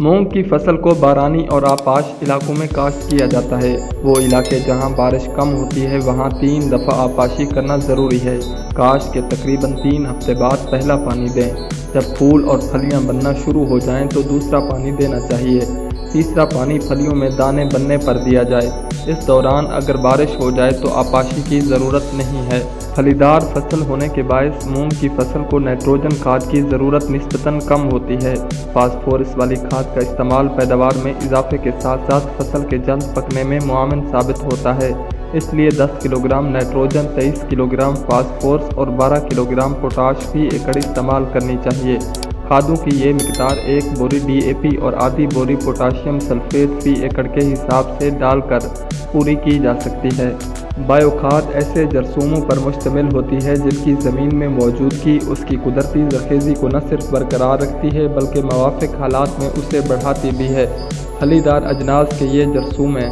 مونگ کی فصل کو بارانی اور آبپاش علاقوں میں کاشت کیا جاتا ہے۔ وہ علاقے جہاں بارش کم ہوتی ہے وہاں 3 دفعہ آبپاشی کرنا ضروری ہے۔ کاشت کے تقریباً 3 ہفتے بعد پہلا پانی دیں۔ جب پھول اور پھلیاں بننا شروع ہو جائیں تو دوسرا پانی دینا چاہیے۔ تیسرا پانی پھلیوں میں دانے بننے پر دیا جائے۔ اس دوران اگر بارش ہو جائے تو آبپاشی کی ضرورت نہیں ہے۔ پھلیدار فصل ہونے کے باعث مونگ کی فصل کو نائٹروجن کھاد کی ضرورت نسبتاً کم ہوتی ہے۔ فاسفورس والی کھاد کا استعمال پیداوار میں اضافے کے ساتھ ساتھ فصل کے جلد پکنے میں معاون ثابت ہوتا ہے۔ اس لیے 10 kilo gram nitrogen, 23 kilo gram phosphorus اور 12 کلو گرام پوٹاش فی ایکڑ استعمال کرنی چاہیے۔ کھادوں کی یہ مقدار 1 بوری ڈی اے پی اور آدھی بوری پوٹاشیم سلفیٹ فی ایکڑ کے حساب سے ڈال کر پوری کی جا سکتی ہے۔ بائیو کھاد ایسے جرثوموں پر مشتمل ہوتی ہے جن کی زمین میں موجودگی اس کی قدرتی زرخیزی کو نہ صرف برقرار رکھتی ہے بلکہ موافق حالات میں اسے بڑھاتی بھی ہے۔ پھلیدار اجناس کے یہ جرثومے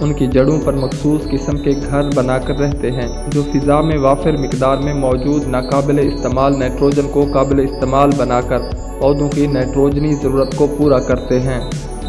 ان کی جڑوں پر مخصوص قسم کے گھر بنا کر رہتے ہیں جو فضا میں وافر مقدار میں موجود ناقابل استعمال نائٹروجن کو قابل استعمال بنا کر پودوں کی نائٹروجنی ضرورت کو پورا کرتے ہیں۔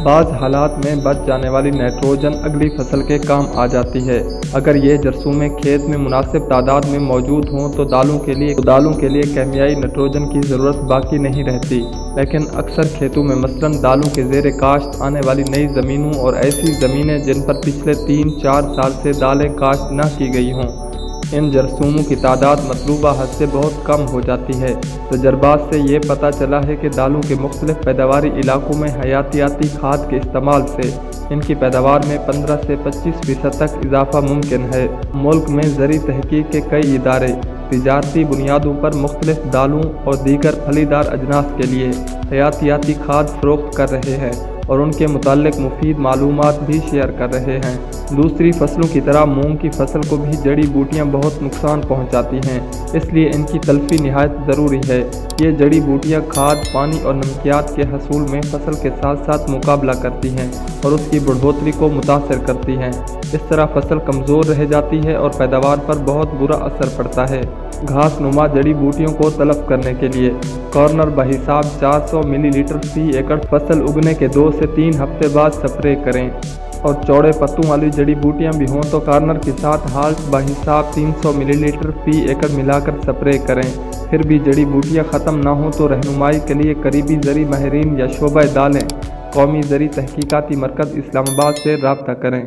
بعض حالات میں بچ جانے والی نائٹروجن اگلی فصل کے کام آ جاتی ہے۔ اگر یہ جرثومے کھیت میں مناسب تعداد میں موجود ہوں تو دالوں کے لیے کیمیائی نائٹروجن کی ضرورت باقی نہیں رہتی، لیکن اکثر کھیتوں میں مثلاً دالوں کے زیر کاشت آنے والی نئی زمینوں اور ایسی زمینیں جن پر پچھلے 3-4 سال سے دالیں کاشت نہ کی گئی ہوں، ان جرثوموں کی تعداد مطلوبہ حد سے بہت کم ہو جاتی ہے۔ تجربات سے یہ پتہ چلا ہے کہ دالوں کے مختلف پیداواری علاقوں میں حیاتیاتی کھاد کے استعمال سے ان کی پیداوار میں 15 سے 25% تک اضافہ ممکن ہے۔ ملک میں زرعی تحقیق کے کئی ادارے تجارتی بنیادوں پر مختلف دالوں اور دیگر پھلیدار اجناس کے لیے حیاتیاتی کھاد فروخت کر رہے ہیں اور ان کے متعلق مفید معلومات بھی شیئر کر رہے ہیں۔ دوسری فصلوں کی طرح مونگ کی فصل کو بھی جڑی بوٹیاں بہت نقصان پہنچاتی ہیں، اس لیے ان کی تلفی نہایت ضروری ہے۔ یہ جڑی بوٹیاں کھاد، پانی اور نمکیات کے حصول میں فصل کے ساتھ ساتھ مقابلہ کرتی ہیں اور اس کی بڑھوتری کو متاثر کرتی ہیں۔ اس طرح فصل کمزور رہ جاتی ہے اور پیداوار پر بہت برا اثر پڑتا ہے۔ گھاس نما جڑی بوٹیوں کو تلف کرنے کے لیے کارنر بحساب 400 ملی لیٹر فی ایکڑ فصل اگنے کے 2 سے 3 ہفتے بعد سپرے کریں، اور چوڑے پتوں والی جڑی بوٹیاں بھی ہوں تو کارنر کے ساتھ ہالٹ بحساب 300 ملی لیٹر فی ایکڑ ملا کر سپرے کریں۔ پھر بھی جڑی بوٹیاں ختم نہ ہوں تو رہنمائی کے لیے قریبی زرعی ماہرین یا شعبہ دالیں قومی زرعی تحقیقاتی مرکز اسلام آباد سے رابطہ کریں۔